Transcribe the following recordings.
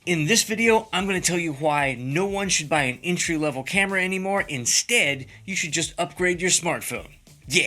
In this video, I'm going to tell you why no one should buy an entry-level camera anymore. Instead, you should just upgrade your smartphone. Yeah!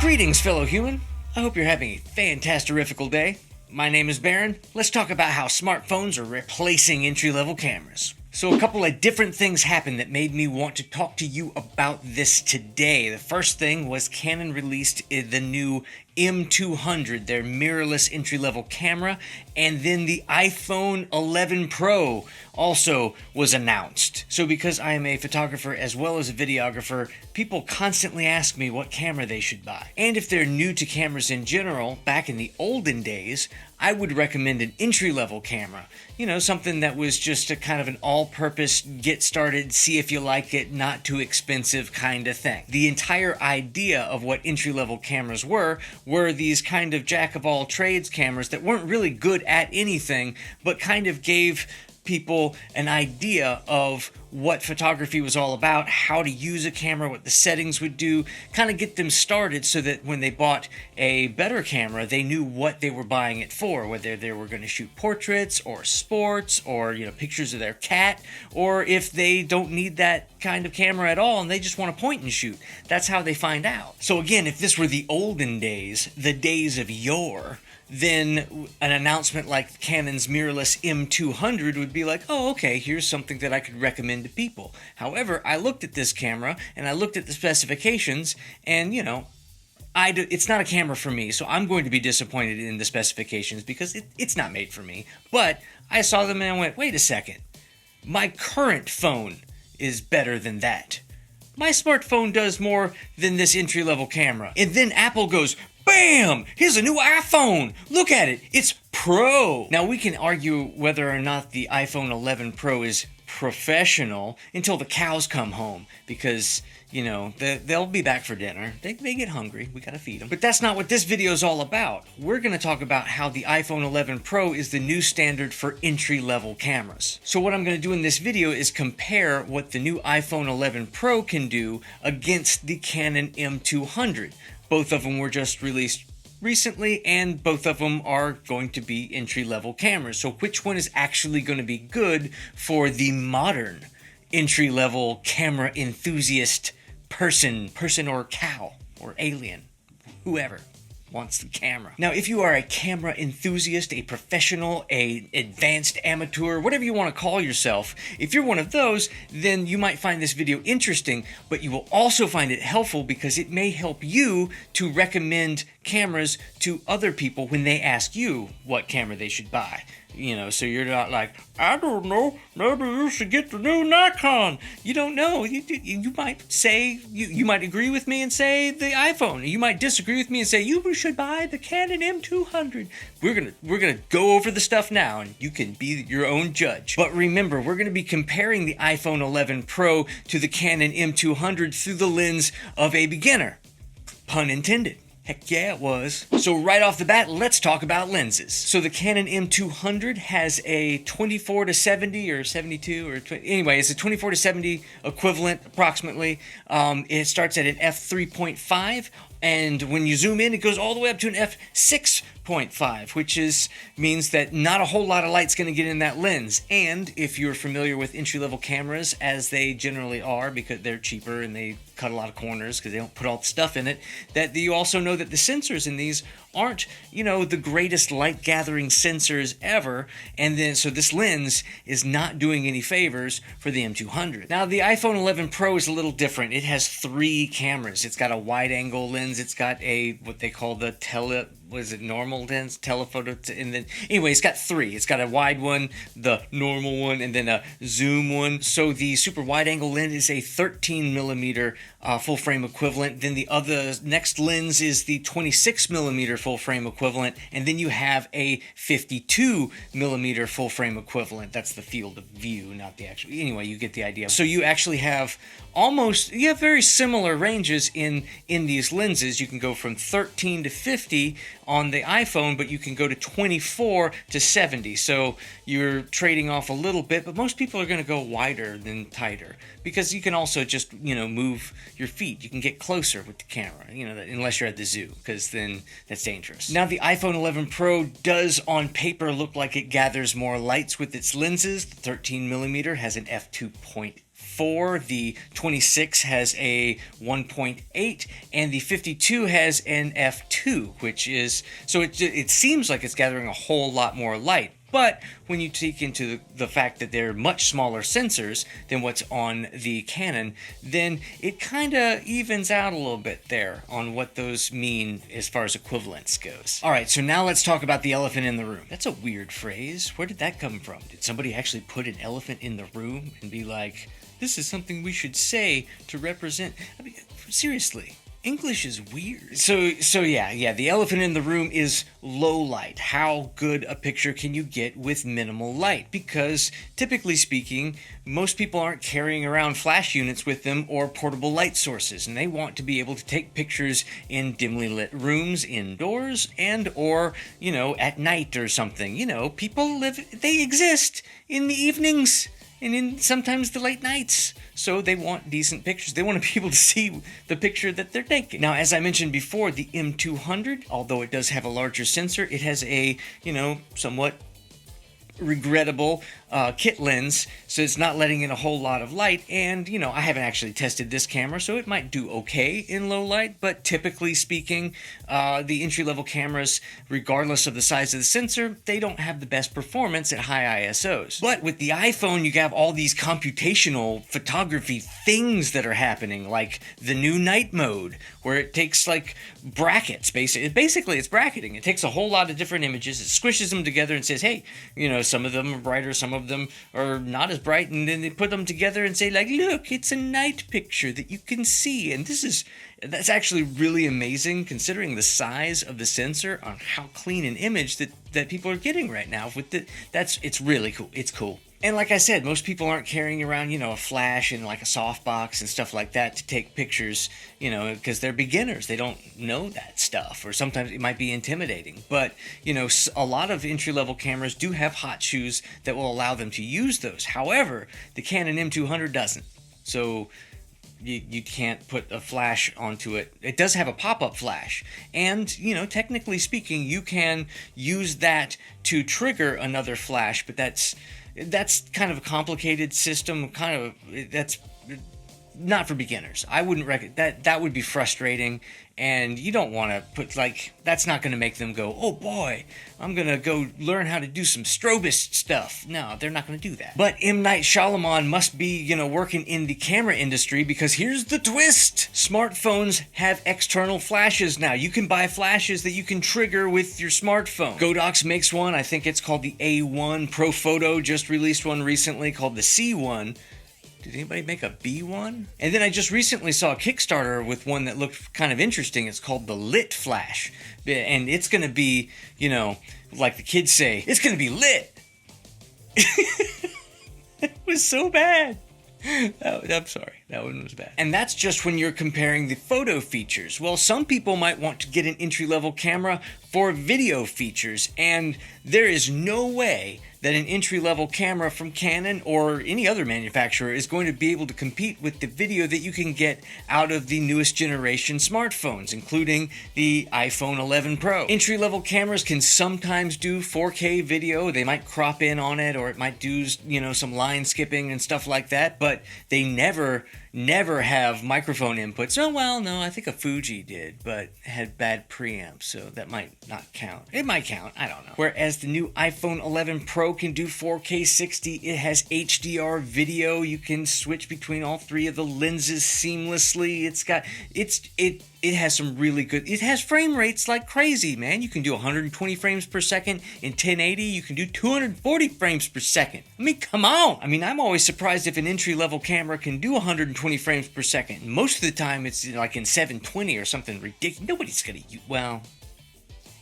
Greetings, fellow human. I hope you're having a fantastic-rifical day. My name is Barron. Let's talk about how smartphones are replacing entry-level cameras. So a couple of different things happened that made me want to talk to you about this today. The first thing was Canon released the new M200, their mirrorless entry-level camera, and then the iPhone 11 Pro also was announced. So because I am a photographer as well as a videographer, people constantly ask me what camera they should buy. And if they're new to cameras in general, back in the olden days, I would recommend an entry-level camera. You know, something that was just a kind of an all-purpose, get started, see if you like it, not too expensive kind of thing. The entire idea of what entry-level cameras were these kind of jack-of-all-trades cameras that weren't really good at anything, but kind of gave people an idea of what photography was all about, how to use a camera, what the settings would do, kind of get them started so that when they bought a better camera, they knew what they were buying it for, whether they were going to shoot portraits or sports or, you know, pictures of their cat, or if they don't need that kind of camera at all and they just want to point and shoot. That's how they find out. So again, if this were the olden days, the days of yore, then an announcement like Canon's mirrorless M200 would be like, oh, okay, here's something that I could recommend to people. However, I looked at this camera and I looked at the specifications and, you know, it's not a camera for me, so I'm going to be disappointed in the specifications because it's not made for me. But I saw them and I went, wait a second, my current phone is better than that. My smartphone does more than this entry-level camera. And then Apple goes, bam! Here's a new iPhone! Look at it! It's Pro! Now we can argue whether or not the iPhone 11 Pro is professional until the cows come home because, you know, they'll be back for dinner. They get hungry. We gotta feed them. But that's not what this video is all about. We're gonna talk about how the iPhone 11 Pro is the new standard for entry-level cameras. So what I'm gonna do in this video is compare what the new iPhone 11 Pro can do against the Canon M200. Both of them were just released recently, and both of them are going to be entry-level cameras. So which one is actually going to be good for the modern entry-level camera enthusiast person or cow or alien, whoever wants the camera. Now, if you are a camera enthusiast, a professional, a advanced amateur, whatever you want to call yourself, if you're one of those, then you might find this video interesting, but you will also find it helpful because it may help you to recommend cameras to other people when they ask you what camera they should buy. You know, so you're not like, I don't know, maybe you should get the new Nikon. You don't know. You might say, you might agree with me and say the iPhone. You might disagree with me and say, you should buy the Canon M200. We're gonna go over the stuff now, and you can be your own judge. But remember, we're gonna be comparing the iPhone 11 Pro to the Canon M200 through the lens of a beginner. Pun intended. Heck yeah, it was. So right off the bat, let's talk about lenses. So the Canon M200 has a 24-70 or 72 or anyway, it's a 24-70 equivalent approximately. It starts at an f3.5, and when you zoom in, it goes all the way up to an f6.5, which means that not a whole lot of light's going to get in that lens. And if you're familiar with entry-level cameras, as they generally are because they're cheaper and they cut a lot of corners because they don't put all the stuff in it, that you also know that the sensors in these aren't, you know, the greatest light gathering sensors ever, and then so this lens is not doing any favors for the M200. Now the iPhone 11 Pro is a little different. It has 3 cameras. It's got a wide angle lens, it's got a what they call the normal lens, telephoto, and then anyway, it's got 3. It's got a wide one, the normal one, and then a zoom one. So the super wide angle lens is a 13 millimeter full frame equivalent. Then the other next lens is the 26 millimeter full frame equivalent, and then you have a 52 millimeter full frame equivalent. That's the field of view, not the actual. Anyway, you get the idea. So you actually have you have very similar ranges in these lenses. You can go from 13 to 50 on the iPhone, but you can go to 24 to 70. So you're trading off a little bit, but most people are going to go wider than tighter because you can also just, move your feet. You can get closer with the camera, unless you're at the zoo, because then that's dangerous. Now, the iPhone 11 Pro does on paper look like it gathers more lights with its lenses. The 13mm has an f2.4, the 26 has a 1.8, and the 52 has an f2, which is, so it seems like it's gathering a whole lot more light. But when you take into the fact that they're much smaller sensors than what's on the Canon, then it kind of evens out a little bit there on what those mean as far as equivalence goes. All right, so now let's talk about the elephant in the room. That's a weird phrase. Where did that come from? Did somebody actually put an elephant in the room and be like, this is something we should say to represent? I mean, seriously. English is weird. So yeah, the elephant in the room is low light. How good a picture can you get with minimal light? Because typically speaking, most people aren't carrying around flash units with them or portable light sources, and they want to be able to take pictures in dimly lit rooms indoors and or, at night or something. People they exist in the evenings and in sometimes the late nights. So they want decent pictures. They want to be able to see the picture that they're taking. Now, as I mentioned before, the M200, although it does have a larger sensor, it has a, somewhat regrettable kit lens, so it's not letting in a whole lot of light. And I haven't actually tested this camera, so it might do okay in low light, but typically speaking, the entry-level cameras, regardless of the size of the sensor, they don't have the best performance at high ISOs. But with the iPhone, you have all these computational photography things that are happening, like the new night mode, where it takes like brackets. Basically it's bracketing. It takes a whole lot of different images, it squishes them together and says, hey, some of them are brighter, some of them are not as bright, and then they put them together and say, like, look, it's a night picture that you can see. And that's actually really amazing considering the size of the sensor on how clean an image that people are getting right now. It's really cool. It's cool. And like I said, most people aren't carrying around, a flash and like a softbox and stuff like that to take pictures, because they're beginners. They don't know that stuff, or sometimes it might be intimidating. But, a lot of entry-level cameras do have hot shoes that will allow them to use those. However, the Canon M200 doesn't. So you can't put a flash onto it. It does have a pop-up flash, and technically speaking, you can use that to trigger another flash, but that's kind of a complicated system. That's not for beginners. I wouldn't recommend that would be frustrating, and you don't want to put, that's not going to make them go, oh boy, I'm going to go learn how to do some strobist stuff. No, they're not going to do that. But M. Night Shyamalan must be, working in the camera industry, because here's the twist. Smartphones have external flashes now. You can buy flashes that you can trigger with your smartphone. Godox makes one. I think it's called the A1. Profoto just released one recently called the C1. Did anybody make a B1? And then I just recently saw a Kickstarter with one that looked kind of interesting. It's called the Lit Flash. And it's going to be, like the kids say, it's going to be lit. It was so bad. I'm sorry, that one was bad. And that's just when you're comparing the photo features. Well, some people might want to get an entry-level camera for video features, and there is no way that an entry-level camera from Canon or any other manufacturer is going to be able to compete with the video that you can get out of the newest generation smartphones, including the iPhone 11 Pro. Entry-level cameras can sometimes do 4K video. They might crop in on it, or it might do, some line skipping and stuff like that, but they never have microphone inputs. Oh, well, no, I think a Fuji did, but had bad preamp, so that might not count. It might count, I don't know. Whereas the new iPhone 11 Pro can do 4K 60, it has HDR video, you can switch between all three of the lenses seamlessly, it has some really good, it has frame rates like crazy, man. You can do 120 frames per second in 1080, you can do 240 frames per second. I mean, come on! I'm always surprised if an entry-level camera can do 120 frames per second. Most of the time it's like in 720 or something ridiculous. Nobody's gonna use, well,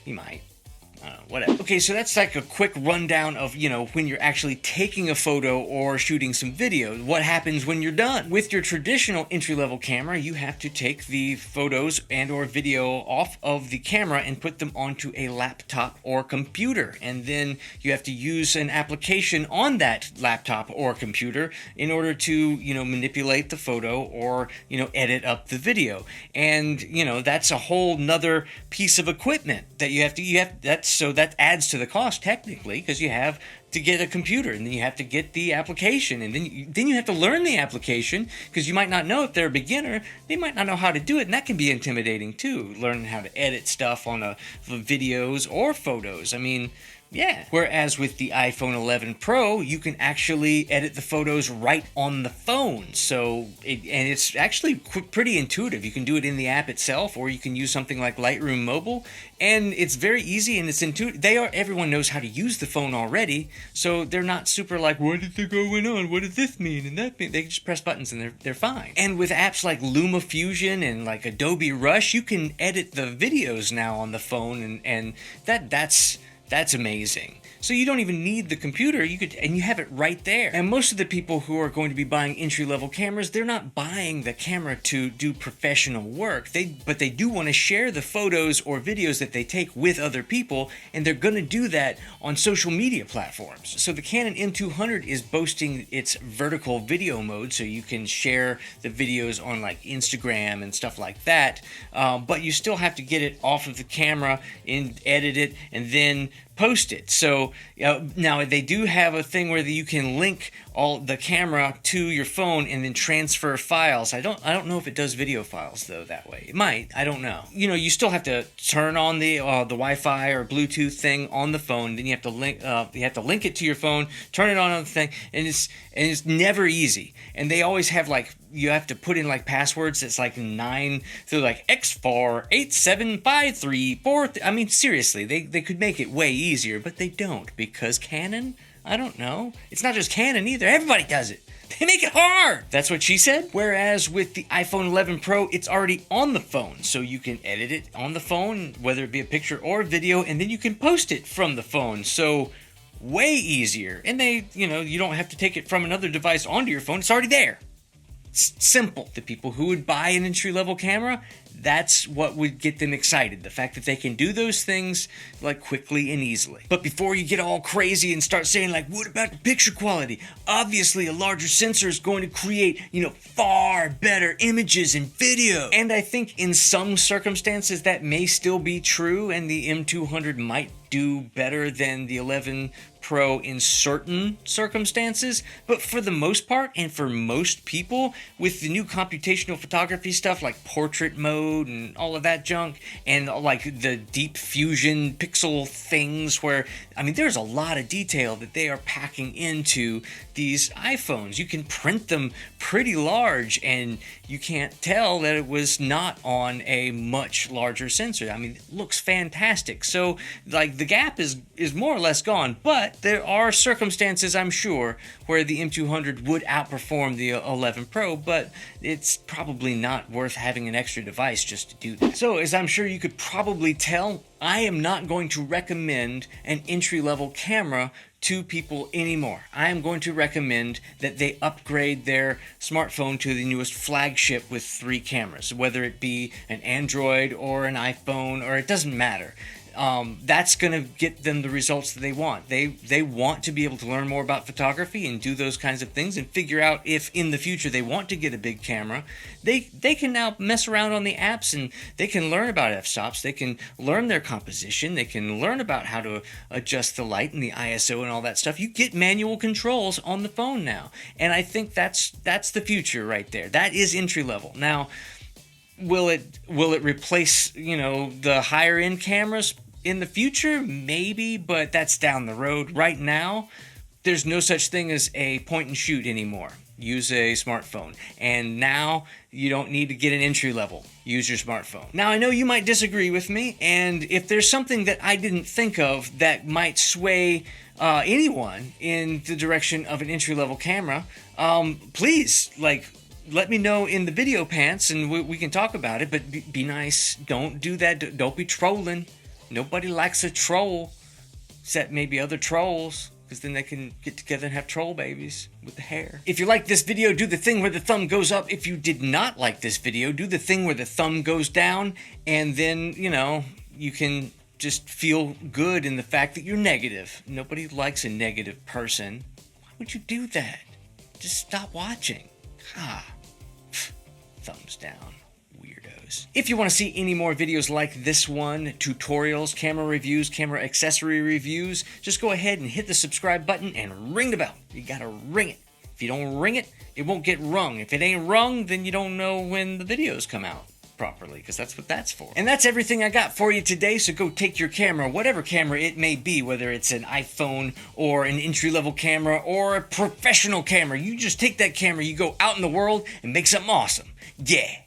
you might. Whatever. Okay, so that's like a quick rundown of, when you're actually taking a photo or shooting some video. What happens when you're done? With your traditional entry-level camera, you have to take the photos and or video off of the camera and put them onto a laptop or computer. And then you have to use an application on that laptop or computer in order to, manipulate the photo or, edit up the video. And, that's a whole nother piece of equipment that that adds to the cost technically, because you have to get a computer and then you have to get the application and then you have to learn the application, because you might not know, if they're a beginner, they might not know how to do it, and that can be intimidating too, learning how to edit stuff on videos or photos. Yeah. Whereas with the iPhone 11 Pro, you can actually edit the photos right on the phone. And it's actually pretty intuitive. You can do it in the app itself, or you can use something like Lightroom Mobile, and it's very easy and it's intuitive. Everyone knows how to use the phone already, so they're not super like, what is going on? What does this mean and that mean? They just press buttons and they're fine. And with apps like LumaFusion and like Adobe Rush, you can edit the videos now on the phone, and that's amazing. So you don't even need the computer, and you have it right there. And most of the people who are going to be buying entry-level cameras, they're not buying the camera to do professional work, but they do want to share the photos or videos that they take with other people, and they're going to do that on social media platforms. So the Canon M200 is boasting its vertical video mode, so you can share the videos on like Instagram and stuff like that, but you still have to get it off of the camera and edit it and then post it. So now they do have a thing where you can link all the camera to your phone and then transfer files. I don't know if it does video files though that way. It might. I don't know. You still have to turn on the Wi-Fi or Bluetooth thing on the phone. Then you have to link it to your phone, turn it on the thing, and it's never easy. And they always have you have to put in passwords that's 9 through X4 8753 seriously, they could make it way easier, but they don't, because Canon, I don't know. It's not just Canon either. Everybody does it. They make it hard. That's what she said. Whereas with the iPhone 11 Pro, it's already on the phone, so you can edit it on the phone, whether it be a picture or a video, and then you can post it from the phone. So way easier. And you don't have to take it from another device onto your phone. It's already there. Simple. The people who would buy an entry-level camera, that's what would get them excited. The fact that they can do those things quickly and easily. But before you get all crazy and start saying what about the picture quality? Obviously a larger sensor is going to create, far better images and video. And I think in some circumstances that may still be true, and the M200 might do better than the 11 Pro in certain circumstances, but for the most part and for most people, with the new computational photography stuff like portrait mode and all of that junk, and the deep fusion pixel things where there's a lot of detail that they are packing into these iPhones. You can print them pretty large and you can't tell that it was not on a much larger sensor. It looks fantastic. So the gap is more or less gone, but there are circumstances, I'm sure, where the M200 would outperform the 11 Pro, but it's probably not worth having an extra device just to do that. So, as I'm sure you could probably tell, I am not going to recommend an entry-level camera to people anymore. I am going to recommend that they upgrade their smartphone to the newest flagship with 3 cameras, whether it be an Android or an iPhone, or it doesn't matter. That's going to get them the results that they want. They want to be able to learn more about photography and do those kinds of things and figure out if in the future they want to get a big camera. They can now mess around on the apps and they can learn about f-stops. They can learn their composition. They can learn about how to adjust the light and the ISO and all that stuff. You get manual controls on the phone now. And I think that's the future right there. That is entry level. Now, will it replace, the higher end cameras in the future? Maybe, but that's down the road. Right now, there's no such thing as a point and shoot anymore. Use a smartphone. And now you don't need to get an entry level. Use your smartphone. Now, I know you might disagree with me, and if there's something that I didn't think of that might sway anyone in the direction of an entry level camera, please, let me know in the video pants and we can talk about it, but be nice. Don't do that. Don't be trolling. Nobody likes a troll, except maybe other trolls, because then they can get together and have troll babies with the hair. If you like this video, do the thing where the thumb goes up. If you did not like this video, do the thing where the thumb goes down, and then, you can just feel good in the fact that you're negative. Nobody likes a negative person. Why would you do that? Just stop watching. Thumbs down, weirdos. If you want to see any more videos like this one, tutorials, camera reviews, camera accessory reviews, just go ahead and hit the subscribe button and ring the bell. You gotta ring it. If you don't ring it, it won't get rung. If it ain't rung, then you don't know when the videos come out properly, because that's what that's for. And that's everything I got for you today, so go take your camera, whatever camera it may be, whether it's an iPhone or an entry-level camera or a professional camera. You just take that camera, you go out in the world and make something awesome. Yeah.